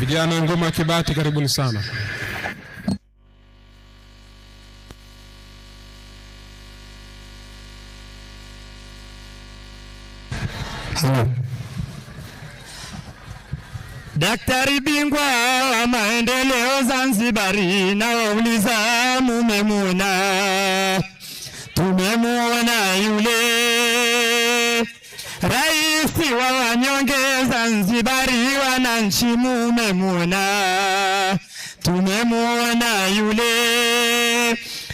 Vijana ngoma Kibati, karibuni sana. Daktari bingwa wa maendeleo Zanzibari, na wauliza mumemwona? Tumemwona yule Raisi wa wanyonge Zanzibari, wananchi mumemwona? Tumemwona yule.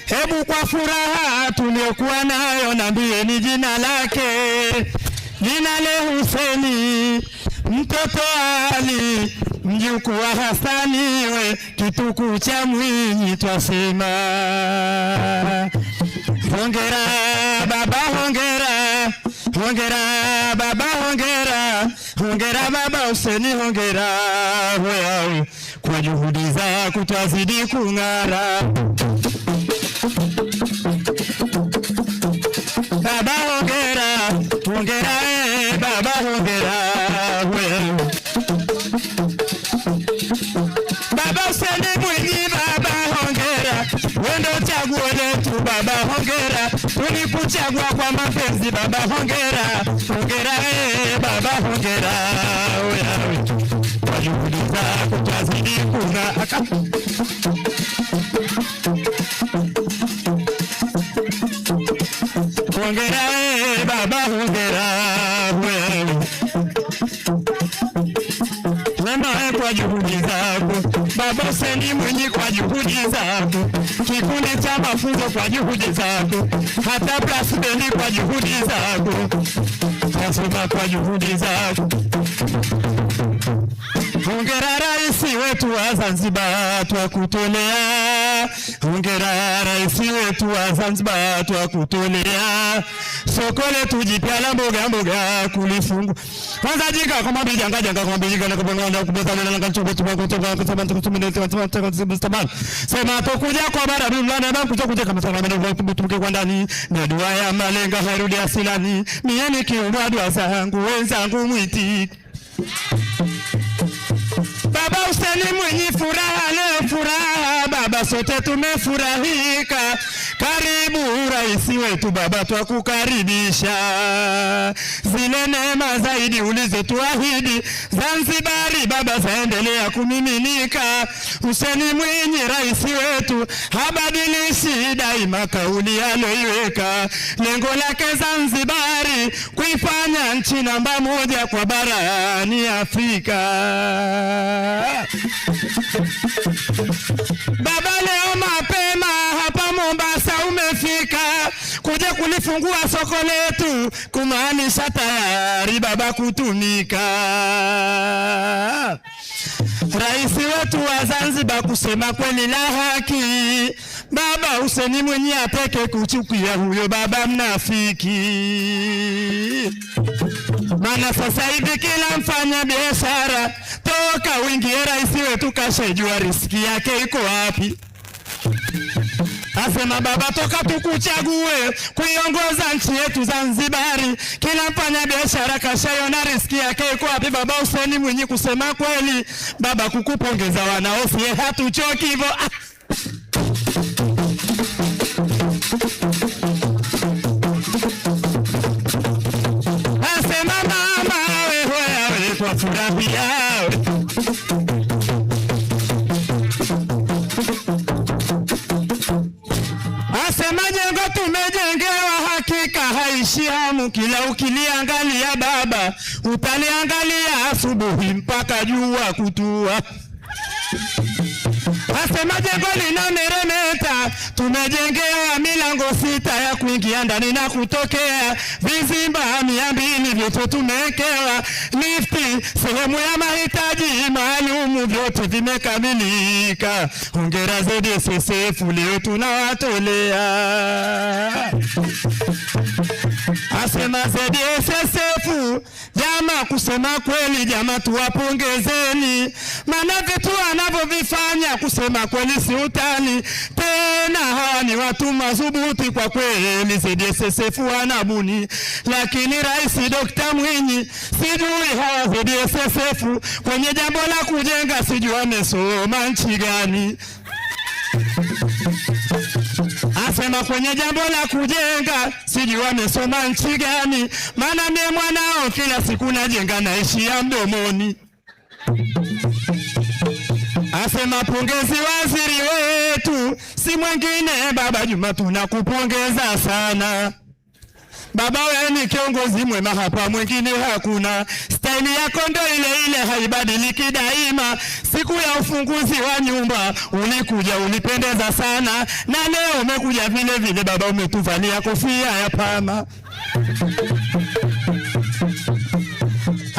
Hebu kwa furaha tuliokuwa nayo nambieni jina lake. Jina le Huseni mtoto Ali, mjukuu wa Hasani, we kituku cha Mwinyi twasema. Hongera baba, hongera, hongera baba, hongera, hongera baba Huseni, hongera wewe kwa juhudi zako twazidi kung'ara. Baba hongera, hongera baba, hongera wewe baba Huseni Mwinyi, baba hongera, wendo chaguo letu baba, hongera, tulikuchagua kwa mapenzi baba, hongera, hongera baba, hongera wewe kwa juhudi zako twazidi kung'ara. Hongera baba, hongera wewe Lema kwa juhudi zako baba Huseni Mwinyi, kwa juhudi zako, kikundi cha mafunzo kwa juhudi zako, hata presidenti kwa juhudi zako, tasoma kwa juhudi zako. Hongera raisi wetu wa Zanzibar twakutolea, hongera raisi wetu wa Zanzibar twakutolea. Soko letu jipya la mboga mboga kulifungu kwanza jika kama bijanga janga kama bijanga na kubanga kubezana na kanchobo tubakotoba kusema tukutumine sema tokuja kwa bara dulana na kuja kama sana tumbuke kwa ndani na dua ya malenga harudi asilani mieni kiumwa dua zangu wenzangu mwiti. Baba Huseni Mwinyi, furaha leo furaha baba, sote tumefurahika. Karibu raisi wetu baba, twakukaribisha. Zile neema zaidi ulizotuahidi Zanzibari baba, zaendelea kumiminika. Huseni Mwinyi raisi wetu habadilishi daima kauli aloiweka. Lengo lake Zanzibari kuifanya nchi namba moja kwa barani Afrika. Baba leo mapema hapa Mombasa umefika kuja kulifungua soko letu, kumaanisha tayari baba kutumika. Raisi wetu wa Zanzibar kusema kweli la haki, baba Huseni Mwinyi ateke kuchukia huyo baba mnafiki. Maana sasa hivi kila mfanya biashara toka uingie raisi wetu kashajua riski yake iko wapi. Asema baba toka tukuchague kuiongoza nchi yetu Zanzibari, kila mfanya biashara kashaiona riski yake iko wapi. Baba Huseni Mwinyi kusema kweli baba kukupongeza wanaofie hatuchoki hivyo. Asema mama wewe kwa furahia. Asema jengo tumejengewa hakika haishi hamu, kila ukiliangalia baba utaliangalia asubuhi mpaka jua kutua. Asema jengo linameremeta, tumejengewa milango 6 ya kuingia ndani na kutokea, vizimba 200 vyote tumekewa, lifti, sehemu ya mahitaji maalumu vyote vimekamilika. Hongera ZSSF leo tunawatolea. Asema ZSSF jama, kusema kweli jama tuwapongezeni, maana vitu wanavyovifanya kusema kweli si utani. tena hawa ni watu madhubuti kwa kweli, ZSSF wanabuni. Lakini Rais Dr. Mwinyi sijui hawa ZSSF kwenye jambo la kujenga sijui wamesoma nchi gani. Asema kwenye jambo la kujenga sijui wamesoma nchi gani, maana mie mwanao kila siku najenga naishia mdomoni. Asema pongezi waziri wetu, si mwingine Baba Juma, tunakupongeza sana. Baba wewe ni kiongozi mwema, hapa mwingine hakuna. Staili yako ndo ile ile, haibadiliki daima. Siku ya ufunguzi wa nyumba ulikuja, ulipendeza sana, na leo umekuja vile vile baba, umetuvalia kofia ya Pama.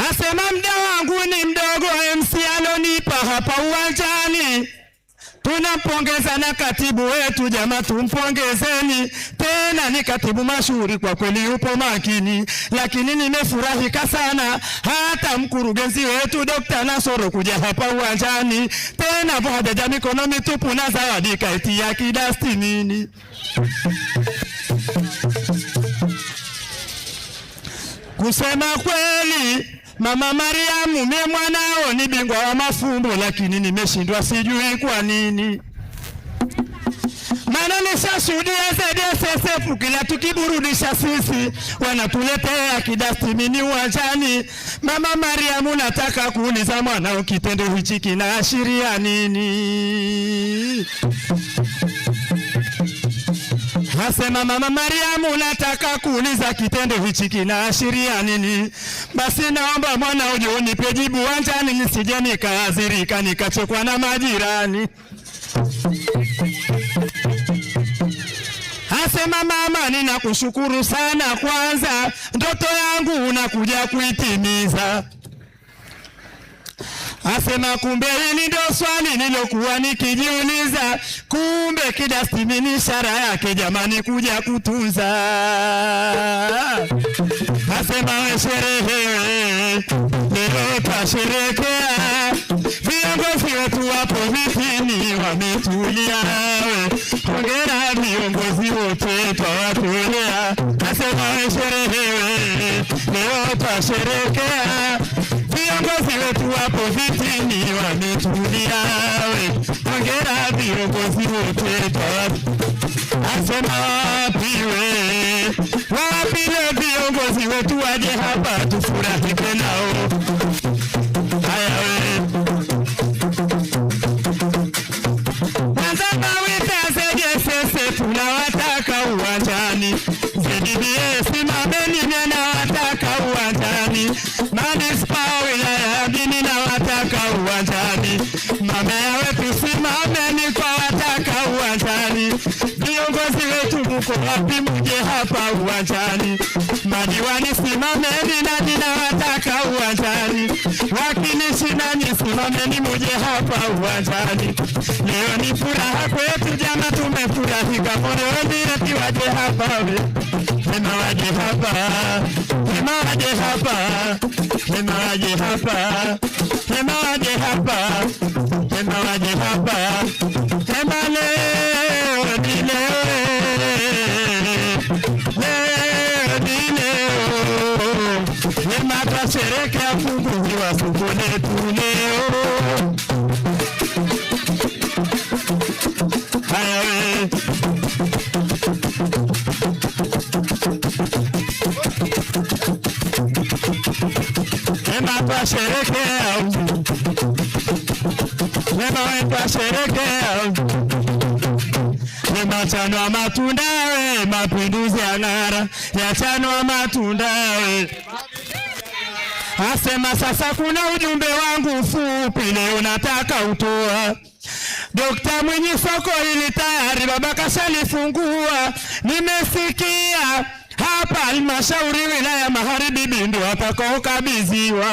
Asema mda wangu ni mdogo, MC alonipa hapa uwanjani. Tunampongeza na katibu wetu, jamaa tumpongezeni. Tena ni katibu mashuhuri kwa kweli, upo makini. Lakini nimefurahika sana hata mkurugenzi wetu Dr. Nasoro kuja hapa uwanjani. Tena hajaja mikono mitupu na zawadi kaiti ya kidasti nini. Kusema kweli Mama Mariamu mie mwanao ni bingwa wa mafumbo, lakini nimeshindwa sijui kwa nini. Maana nishashuhudia ZSSF kila tukiburudisha sisi wanatuletea kidastimini uwanjani. Mama Mariamu nataka kuuliza mwanao kitendo hichi kinaashiria nini? Asema Mama Mariamu nataka kuuliza kitendo hichi kinaashiria nini? Basi naomba mwana uje unipe jibu uwanjani, nisije nikaadhirika nikachekwa na majirani. Asema mama ninakushukuru sana, kwanza ndoto yangu unakuja kuitimiza. Asema kumbe hili ndo swali nilokuwa nikijiuliza, kumbe kidastimini ishara yake jamani kuja kutunza. Asema we sherehe, leo tasherekea, viongozi wetu wapo vitini wametulia. Hongera viongozi wote twawatolea. Asema we sherehe, leo tasherekea, viongozi wetu wapo vitini wametulia. Hongera viongozi wote twawatolea. Asema wapi le viongozi wetu waje hapa tufurahike nao. Haya we Nazama wita ZSSF tunawataka uwanjani. ZDBS simameni nawataka uwanjani. Manispaa wilaya ya Mjini nawataka uwanjani. Mamea wetu simameni kwa wataka uwanjani. Viongozi wetu mko wapi muje hapa uwanjani. Madiwani simameni nani nawataka uwanjani. Wakilishi nani simameni muje hapa uwanjani. Leo ni furaha kwetu jama, tumefurahika moyoni, eti waje hapa we. Hema waje hapa, hema waje hapa, hema waje hapa, hema waje hapa, hema waje hapa, hema leo ni leo, leo ni leo, hema twasherekea kufunguliwa soko letu leo. Haya we hema twasherekea, hema we twasherekea, hema chanwa matunda we, mapinduzi ya ng'ara ya chanwa matunda we. Asema sasa kuna ujumbe wangu fupi leo nataka utoa. Dr. Mwinyi soko hili tayari baba kashalifungua. Nimesikia hapa halmashauri wilaya Magharibi Bindu atakaokabidhiwa.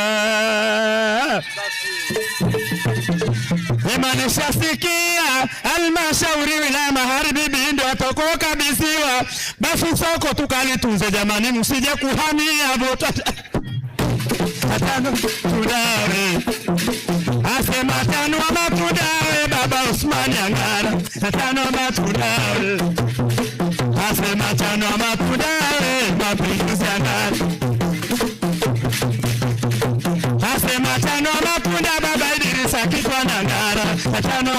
Nishasikia halmashauri wilaya Magharibi Bindu atakaokabidhiwa. Basi soko tukalitunze jamani, msije kuhamia voto. Atano tudawe, asema tano wa matudawe, baba Osmani Angara. Atano wa matudawe. asema tano matunda mapinduzi ya ndani, asema tano matunda baba Idrisa kitwa na ngara, tano